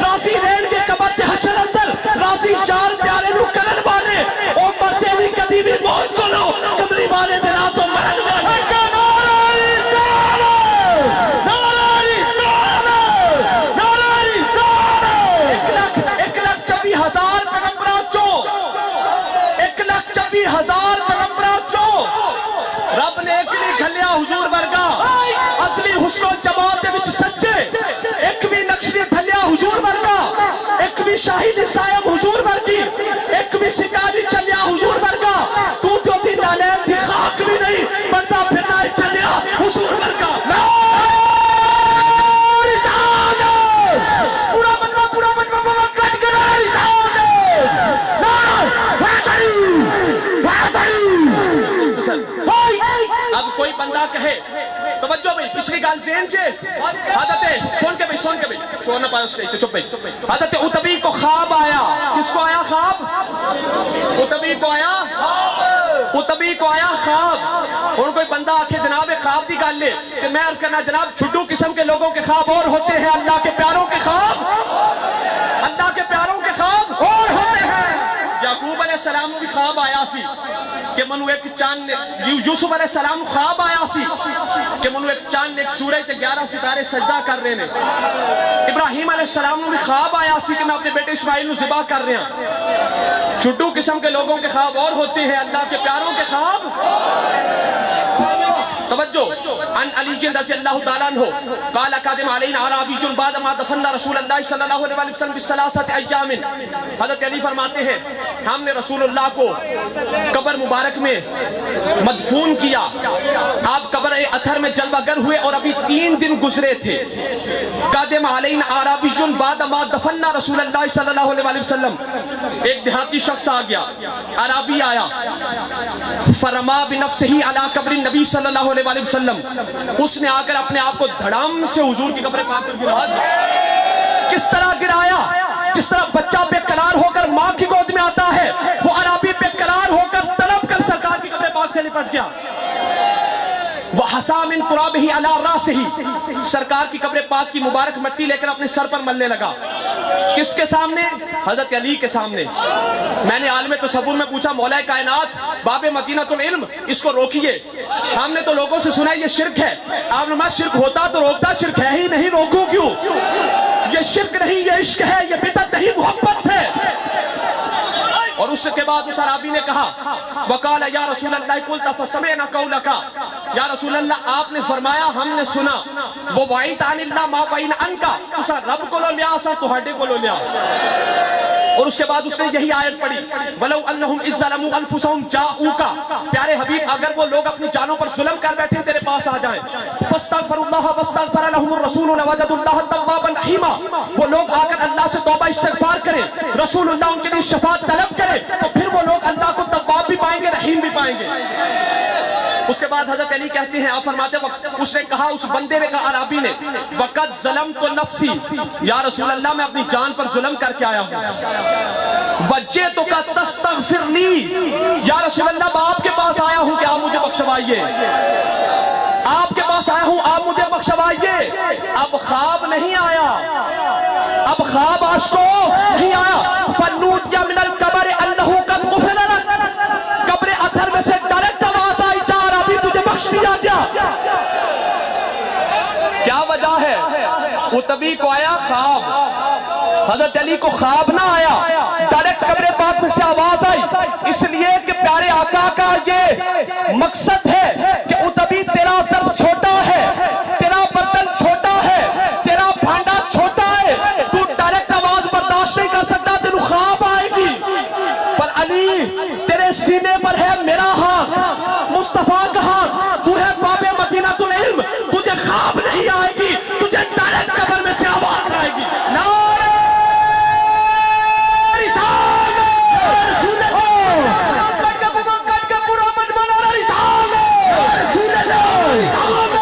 راسی رین کے قبر تے حشر اندر راسی چار پیارے نو کرن والے او مرتے دی کدی بھی موت کو لو کملی والے دے نا تو مرن والے رب نے ایک بھی گھلیا حضور ورگا اصلی حسن و جمال دے وچ سچے ایک بھی نقش نہیں گھلیا حضور ورگا ایک بھی شاہد صاحب حضور ورگی ایک بھی شکاری چلیا حضور ورگا تو دی نالین دی خاک بھی نہیں بندہ پھرنا ہے چلیا حضور ورگا پورا بنوا کٹ کر اب کوئی بندہ کہے توجہ بھئی پچھلی گال ذہن چے حضرت سن کے بھئی سن نہ پایا اس کے چپ بھئی حضرت اتبی کو خواب آیا کس کو آیا خواب اتبی کو آیا خواب اور کوئی بندہ آکھے جناب خواب دی گال لے کہ میں عرض کرنا جناب چھٹو قسم کے لوگوں کے خواب اور ہوتے ہیں اللہ کے پیاروں کے خواب اور ہوتے ہیں یعقوب علیہ السلام بھی خواب آیا سی کہ منو ایک چاند یوسف علیہ السلام خواب آیا سی کہ منو ایک چاند ایک سورج تے 11 ستارے سجدہ کر رہے ہیں ابراہیم علیہ السلام بھی خواب آیا سی کہ میں اپنے بیٹے اسماعیل نو ذبح کر رہے ہیں چھٹو قسم کے لوگوں کے خواب اور ہوتے ہیں اللہ کے پیاروں کے خواب توجہ عن علی رضی اللہ تعالیٰ عنہ قال قادم علینا عربی بعد ما دفن رسول اللہ صلی اللہ علیہ وسلم بثلاثه ایام حضرت علی فرماتے ہیں ہم نے رسول اللہ کو قبر مبارک میں مدفون کیا آپ قبر اطہر میں جلوہ گر ہوئے اور ابھی 3 دن گزرے تھے قادم علینا عربی بعد ما دفن رسول اللہ صلی اللہ علیہ وسلم ایک دیہاتی شخص آ گیا عربی آیا فرما بنفسہ علی قبر النبی صلی اللہ علیہ وسلم اس نے آ کر اپنے آپ کو دھڑام سے حضور کی قبر پاک پر گرا کس طرح گرایا جس طرح بچہ بے قرار ہو کر ماں کی گود میں آتا ہے وہ عربی بے قرار ہو کر طلب کر سرکار کی قبر پاک سے لپٹ گیا وَحَسَا مِن تُرَابِهِ عَلَىٰ رَاسِهِ سرکار کی قبر پاک کی مبارک مٹی لے کر اپنے سر پر ملنے لگا کس کے سامنے حضرت علی کے سامنے میں نے عالم تصور میں پوچھا مولا کائنات باب مدینہ العلم اس کو روکیے ہم نے تو لوگوں سے سنا یہ شرک ہے آپ نے شرک ہوتا تو روکتا شرک ہے ہی نہیں روکوں کیوں یہ شرک نہیں یہ عشق ہے یہ بدعت نہیں محبت ہے اور اس کے بعد اس عربی نے کہا وقال یا رسول اللہ قلت فسمعنا قولک یا رسول اللہ آپ نے فرمایا ہم نے سنا وہ وعید عن اللہ ما بین انکا تسا رب کو لو لیا سا تو ہڈے کو لو لیا اور اس کے بعد اس نے یہی آیت پڑھی وَلَوْ أَنَّهُمْ إِذْ ظَلَمُوا أَنفُسَهُمْ جَاءُوكَ پیارے حبیب اگر وہ لوگ اپنی جانوں پر ظلم کر بیٹھے تیرے پاس آ جائیں فَاسْتَغْفَرُوا اللَّهَ وَاسْتَغْفَرَ لَهُمُ الرَّسُولُ لَوَجَدُوا اللَّهَ تَوَّابًا رَحِيمًا وہ لوگ آ کر اللہ سے توبہ استغفار کریں رسول اللہ ان کے لیے شفاعت طلب کرے تو پھر وہ لوگ اللہ کو تواب بھی پائیں گے رحیم بھی پائیں گے اس کے بعد حضرت علی کہتے ہیں آپ فرماتے وقت اس نے کہا اس بندے نے کہا عربی نے وَقَدْ ظَلَمْتُ نَفْسِي یا رسول اللہ میں اپنی جان پر ظلم کر کے آیا ہوں وَجِئْتُكَ تَسْتَغْفِرْ لِي یا رسول اللہ میں آپ کے پاس آیا ہوں کہ آپ مجھے بخشوائیے آپ کے پاس آیا ہوں آپ مجھے بخشوائیے اب خواب نہیں آیا اب خواب عاشقوں نہیں آیا فَنُّوتِيَ مِنَ الْقَبَرِ أَنَّهُ قَدْ غُفِرَ لَكَ قبر اطہر میں سے ڈائریکٹ آواز آئی جا ربی تجھے بخش دیا گیا کیا وجہ ہے اتبی کو آیا خواب حضرت علی کو خواب نہ آیا ڈائریکٹ قبر پاک میں سے آواز آئی اس لیے کہ پیارے آقا کا یہ مقصد ہے کہ اتبی تیرا ظرف چھوٹا ہے تیرا برتن چھوٹا ہے تیرا بھانڈا چھوٹا ہے تو ڈائریکٹ آواز برداشت نہیں کر سکتا تیرے خواب آئے گی پر علی تیرے سینے پر ہے میرا ہاتھ مصطفیٰ کا ہاتھ تو ہے باب مدینہ العلم تجھے خواب نہیں آئے گی تجھے ڈائریکٹ قبر میں سے آواز آئے گی رسالت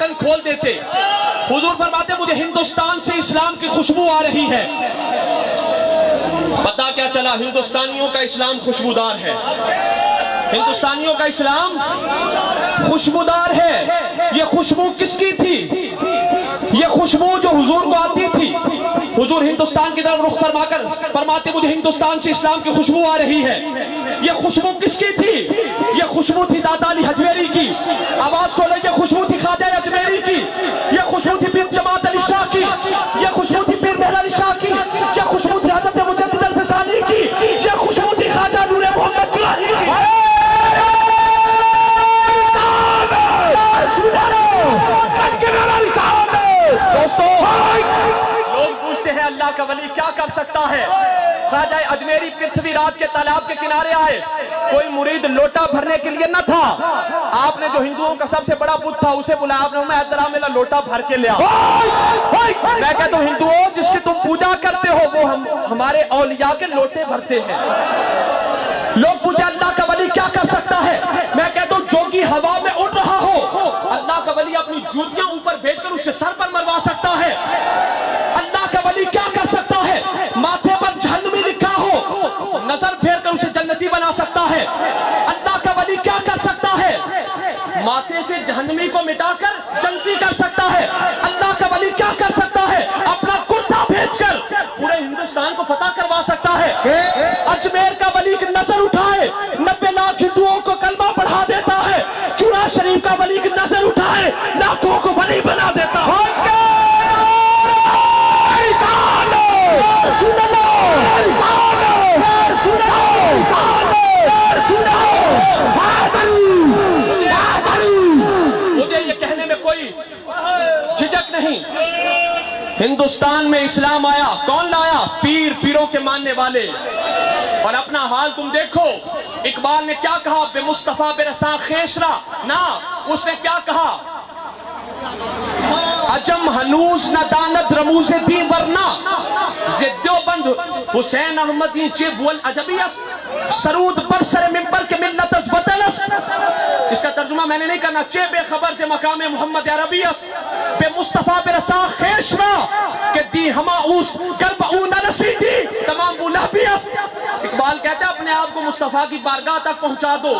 بٹن کھول دیتے. حضور فرماتے مجھے ہندوستان سے اسلام کی خوشبو آ رہی ہے. پتہ کیا چلا؟ ہندوستانیوں کا اسلام خوشبودار ہے. ہندوستانیوں کا اسلام خوشبودار ہے. یہ خوشبو کس کی تھی؟ یہ خوشبو جو حضور کو آتی تھی. حضور ہندوستان کی طرف رخ فرما کر فرماتے مجھے ہندوستان سے اسلام کی خوشبو آ رہی ہے. یہ خوشبو کس کی تھی؟ یہ خوشبو تھی داتا علی حجویری کی. آواز کھولے. یہ خوشبو تھی خواجہ اجمیری کی. یہ خوشبو تھی پیر جماعت علی شاہ کی. یہ خوشبو تھی پیر مہر علی شاہ کی. یہ خوشبو تھی حضرت مجدد الفسانی کی. یہ خوشبو تھی خواجہ نور محمد جلانی کی. لوگ پوچھتے ہیں اللہ کا ولی کیا کر سکتا ہے؟ خواجہ اجمیری پرتھوی راج کے تالاب کے کنارے آئے. کوئی مرید لوٹا بھرنے کے لیے نہ تھا. آپ نے جو ہندوؤں کا سب سے بڑا بت تھا اسے بلایا. آپ نے میں ادرا میرا لوٹا بھر کے لیا. میں کہتا ہوں ہندوؤں جس کی تم پوجا کرتے ہو وہ ہمارے اولیاء کے لوٹے بھرتے ہیں. لوگ پوچھتے اللہ کا ولی کیا کر سکتا ہے؟ میں کہتا ہوں جوگی ہوا میں اڑ رہا ہو اللہ کا ولی اپنی جوتیاں اوپر بھیج کر اسے سر پر مروا سکتا ہے. اللہ کا ولی کیا کر سکتا ہے؟ ماتھے پر جہنمی لکھا ہو نظر پھیر کر اسے جنتی بنا سکتا ہے. اللہ کا ولی کیا کر سکتا ہے؟ ماتھے سے جہنمی کو مٹا کر جنتی کر سکتا ہے. اللہ کا ولی کیا کر سکتا ہے؟ اپنا کرتا بھیج کر پورے ہندوستان کو فتح کروا سکتا ہے. اجمیر کا ولی کی نظر اٹھائے 90 لاکھ ہندوؤں کو کلمہ پڑھا دیتا ہے. چورا شریف کا ولی کی نظر اٹھائے لاکھوں کو ولی بنا دیتا ہے. مجھے یہ کہنے میں کوئی جھجک نہیں. ہندوستان میں اسلام آیا کون لایا؟ پیر، پیروں کے ماننے والے. اور اپنا حال تم دیکھو. اقبال نے کیا کہا؟ بے مصطفیٰ بے رساں خیشرا. نا اس نے کیا کہا؟ عجم ہنوز نہ داند رموز دی ورنہ زدیو بند حسین احمدی چے بول عجبیس سرود پر سر ممبر کے ملت از وطنس. اس کا ترجمہ میں نے نہیں کرنا. چے بے خبر سے مقام محمد عربیس بے مصطفیٰ بے رساں خیشرا کہ دی ہما اوس کرب اون رسیدی تمام بولہبیس. اقبال کہتا ہے اپنے آپ کو مصطفیٰ کی بارگاہ تک پہنچا دو.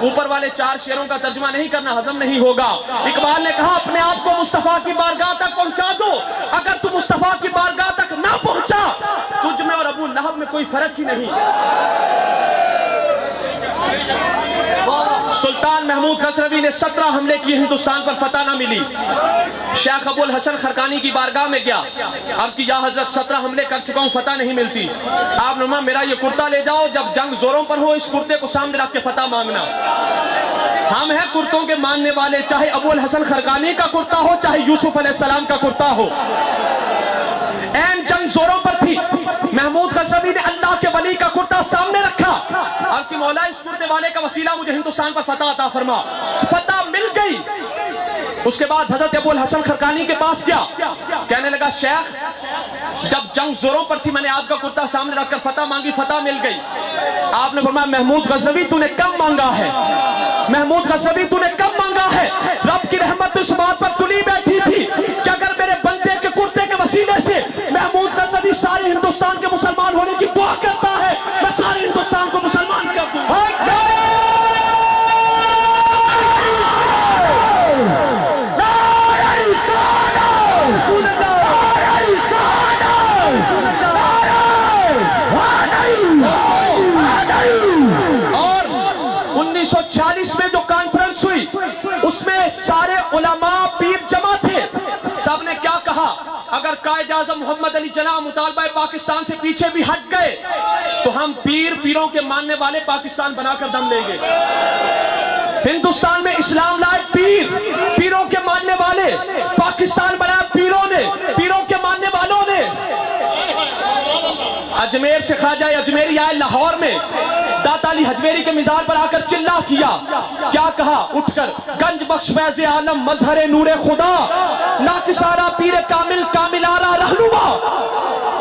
اوپر والے 4 شعروں کا ترجمہ نہیں کرنا، ہضم نہیں ہوگا. اقبال نے کہا اپنے آپ کو مصطفیٰ کی بارگاہ تک پہنچا دو. اگر تم مصطفیٰ کی بارگاہ تک نہ پہنچا تجھ میں اور ابو لہب میں کوئی فرق ہی نہیں. سلطان محمود غزنوی نے 17 حملے کیے، ہندوستان پر فتح نہ ملی. شیخ ابو الحسن خرقانی کی بارگاہ میں گیا، عرض کی یا حضرت 17 حملے کر چکا ہوں، فتح نہیں ملتی. آپ نے فرمایا میرا یہ کرتا لے جاؤ، جب جنگ زوروں پر ہو اس کرتے کو سامنے رکھ کے فتح مانگنا. ہم ہیں کرتوں کے ماننے والے، چاہے ابو الحسن خرقانی کا کرتا ہو چاہے یوسف علیہ السلام کا کرتا ہو. این جنگ زوروں پر تھی، محمود غزنوی نے اللہ کے ولی کا کرتا سامنے رکھا. عرض کی مولا اس کرتے والے کا وسیلہ مجھے ہندوستان پر فتح عطا فرما. فتح مل گئی. اس کے بعد حضرت ابو الحسن خرقانی کے پاس گیا، کہنے لگا شیخ جب جنگ زوروں پر تھی میں نے آپ کا کرتا سامنے رکھ کر فتح مانگی، فتح مل گئی. آپ نے فرمایا محمود غزنوی تو نے کم مانگا ہے، محمود غزنوی تو نے کم مانگا ہے. رب کی رحمت اس بات پر تلی بیٹھی تھی کہ اگر میرے بندے کے کرتے کے وسیلے سے محمود غزنوی سارے ہندوستان کے مسلمان ہونے کی دعا کرتا ہے میں سارے ہندوستان کو مسلمان کر دوں. اور 1946 میں جو کانفرنس ہوئی اس میں سارے علماء پیر جمع تھے. سب نے کیا کہا؟ اگر قائد اعظم محمد علی جناح مطالبہ پاکستان سے پیچھے بھی ہٹ گئے تو ہم پیروں کے ماننے والے پاکستان بنا کر دم لیں گے. ہندوستان میں اسلام لائے پیروں کے ماننے والے، پاکستان بنایا پیروں کے ماننے والوں نے. اجمیر سے خواجہ اجمیری آئے لاہور میں، داتا علی حجویری کے مزار پر آ کر چلا کیا. کیا کہا؟ اٹھ کر گنج بخش فیض عالم مظہر نور خدا ناکسارا پیر کامل کامل آرا رہنما.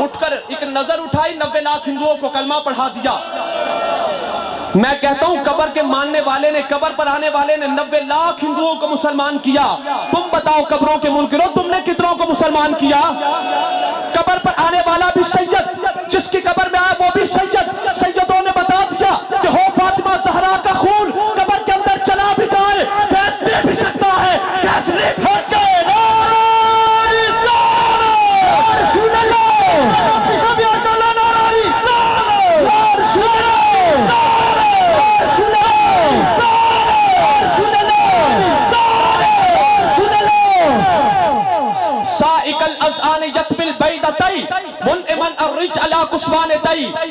اٹھ کر ایک نظر اٹھائی، 90 لاکھ ہندوؤں کو کلمہ پڑھا دیا. میں کہتا ہوں قبر کے ماننے والے نے، قبر پر آنے والے نے 90 لاکھ ہندوؤں کو مسلمان کیا. تم بتاؤ قبروں کے منکروں، تم نے کتنوں کو مسلمان کیا؟ قبر پر آنے والا بھی سید، جس کی قبر میں آیا وہ بھی سید. سیدوں نے بتا دیا کہ ہو فاطمہ زہرا کا خون قبر کے اندر چلا بھی جائے گیس دے بھی سکتا ہے. گیس لے پھینک کے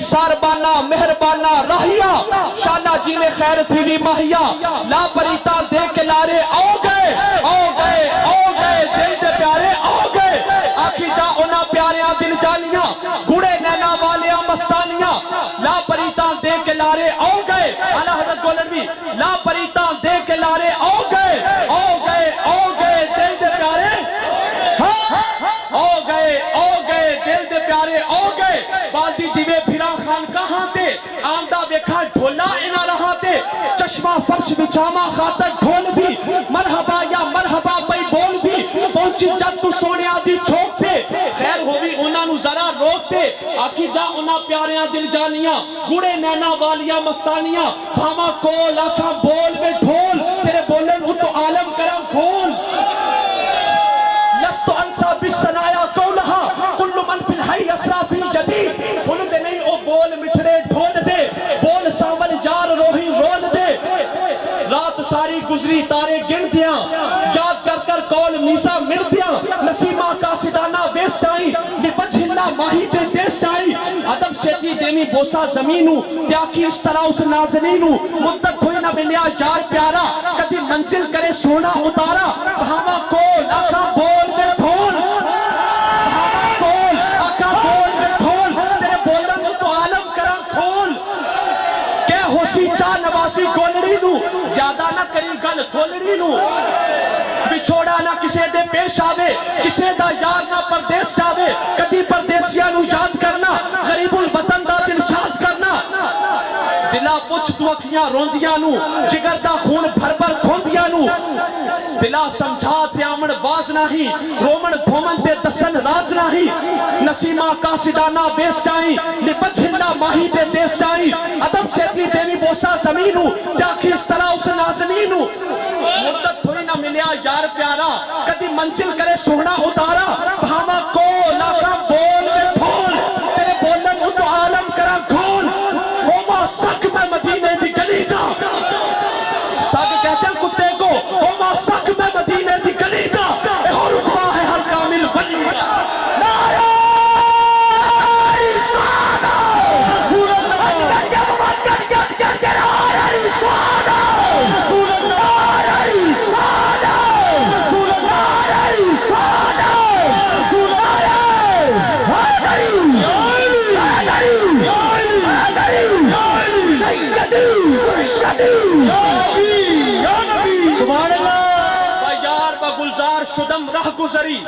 ساربانہ مہربانہ راہیا شالا جی نے خیر تھی بھی ماہیا لا پریتا دیکھ کے لارے آؤ گئے دل دے پیارے آؤ گئے. آخی جا اونا پیاریاں دل جانیاں گوڑے نینا والیاں مستانیاں لا پریتا دیکھ کے لارے آؤ گئے. اعلیٰ حضرت گولنوی لا پریتا دیکھ کے لارے آؤ گئے دل دے پیارے آؤ گئے دل دے پیارے آؤ گئے. باندی دیوے پھرا خان کہاں تے آمدہ بیکھا ڈھولا اینا رہا تے چشمہ فرش بچاما خاطر ڈھول دی مرحبا یا مرحبا پئی بول دی پہنچی جد تو سونے آدھی چھوک تے خیر ہوئی انہاں نو ذرا روک تے. آکھی جا انہاں پیاریاں دل جانیاں گوڑے نینا والیاں مستانیاں بھاما کول آکھا بول بے ڈھول تیرے بولن ان تو عالم کرم کھول. لستو انسا بسنایا کولہا کل من فی الحی اسرا فی جدید بول دے نہیں او بول مٹھڑے ڈھول دے بول ساول جار روحی رول دے. رات ساری گزری تارے گن دیاں یاد کر کر کول میسا مل دیاں نسیمہ قاصدانہ ویسٹ آئی نپچ ہلا ماہی تے دیسٹ آئی عدم سیدی دیمی بوسا زمینو تیاکی اس طرح اس نازنینو مدت ہوئی نہ ملیا یار پیارا کدی منزل کرے سونا اتارا بھاما کول آقا بول میں ڈھول بھاما کول آقا بول میں ڈھول تیرے بولن تو عالم کرا کھول. کہ ہوسی چاہ نواسی گولڑی نو زیادہ نہ کری گل تھولڑی نو بچھوڑا نہ کسے دے پیش آوے کسے دا یار نہ پردیس جاوے کدی پردیسیاں نو یاد کرنا غریب الوطن دا دل شاد کرنا. دلا پچھ تو اکھیاں روندیاں نو جگر دا خون بھر بھر کھوندیاں نو دلا سمجھا تے آمن باز نہیں رومن دھومن تے دسن راز نہیں نسیمہ قاصدانہ بیس جائیں لپچ ہلا ماہی تے دیس جائیں عدم سیدی دیوی بوسا زمینو تیاکی اس طرح اس نازنینو مدت ہوئی نہ ملیا یار پیارا کدی منزل کرے سونا اتارا بھاما کول آقا بول میں ڈھول تیرے بولن ان تو عالم کرا گھول. ہوما سک میں مدینے دی گلی دا سگ کہتے ہیں کتے کو ہوما سک میں مدینے دی گلی دا اے ہو رکبہ ہے ہر کامل ولی دا. نعرہ رسالہ رسول اللہ نعرہ رسالہ رسول اللہ نعرہ رسالہ رسول اللہ نعرہ رسالہ رسول اللہ سیدی مرشدی سبحان اللہ. یار بگلزار شدم رہ گزری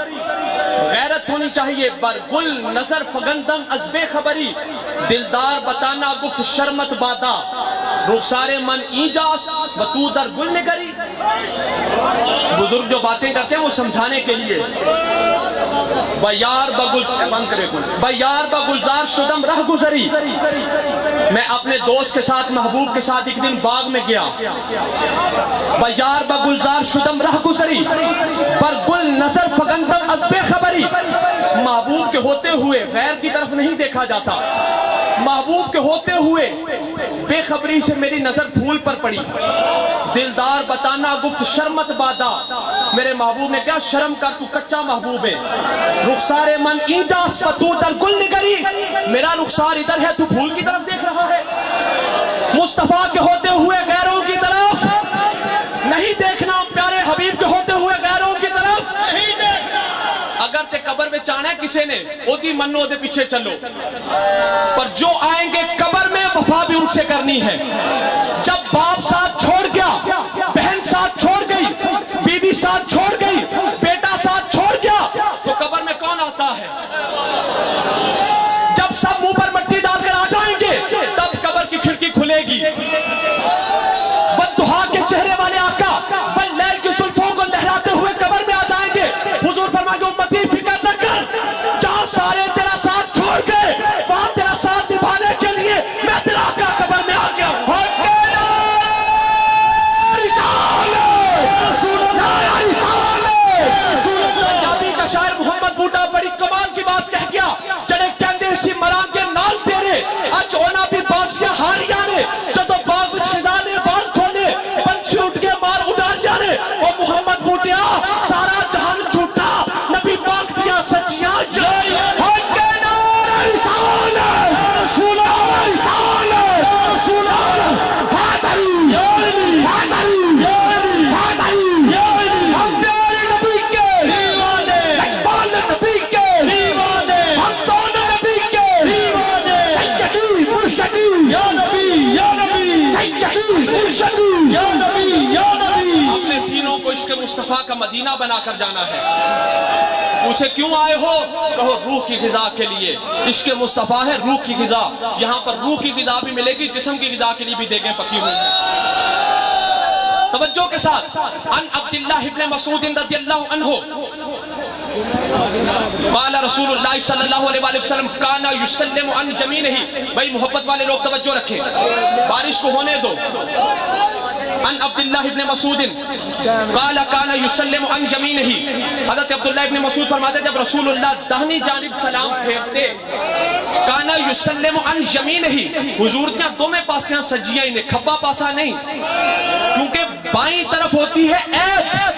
غیرت ہونی چاہیے بر گل نظر فگندم از بے خبری دلدار بتانا گفت شرمت بادا رخسار من ایجاس و تو در گل نگری. بزرگ جو باتیں کرتے ہیں وہ سمجھانے کے لیے بیار بگلزار شدم رہ گزری. میں اپنے دوست کے ساتھ محبوب کے ساتھ ایک دن باغ میں گیا بیار بگلزار شدم رہ گزری پر گل نظر فگندم از بے خبری. محبوب کے ہوتے ہوئے غیر کی طرف نہیں دیکھا جاتا محبوب کے ہوتے ہوئے بے خبری سے میری نظر پھول پر پڑی دلدار بتانا گفت شرمت بادا میرے محبوب نے کیا شرم کر تو کچا محبوب ہے رخسار من ایجاس و تو در گل نگری میرا رخسار ادھر ہے تو پھول کی طرف دیکھ رہا ہے. مصطفیٰ کے ہوتے ہوئے غیروں کی طرف نہیں دیکھنا پیارے حبیب کے ہوتے ہوئے غیروں کی طرف نہیں دیکھنا. اگر تے قبر میں چاہنا ہے کسے نے او دی منو دے پیچھے چلو پر جو آئیں گے قبر میں وفا بھی ان سے کرنی ہے. جب باپ ساتھ چھوڑ گیا بہن ساتھ چھوڑ گئی بیوی ساتھ چھوڑ گئی بیٹا ساتھ چھوڑ گیا تو قبر میں کون آتا ہے. جب سب منہ پر مٹی ڈال کر آ جائیں گے تب قبر کی کھڑکی کھلے گی. عشق مصطفیٰ کا مدینہ بنا کر جانا ہے۔ پوچھے کیوں آئے ہو؟ کہو روح کی غذا کے لیے۔ عشق مصطفیٰ ہے روح کی غذا، یہاں پر روح کی غذا بھی ملے گی، جسم کی غذا کے لیے بھی دیگیں پکی ہوئی ہیں۔ توجہ کے ساتھ، عن عبداللہ ابن مسعود رضی اللہ عنہ قال رسول اللہ صلی اللہ علیہ وسلم کان یسلم عن یمینہ۔ بھائی محبت والے لوگ توجہ رکھیں، بارش کو ہونے دو۔ عن عبداللہ ابن مسعود قال کان یسلم عن یمینہ۔ حضرت عبداللہ ابن مسعود فرماتے جب رسول اللہ داہنی جانب سلام پھیرتے، کانا یسلم عن یمینہ، حضور نے دومیں پاسیاں سجیاں انہیں، کھبا پاسا نہیں، کیونکہ بائیں طرف ہوتی ہے عیب۔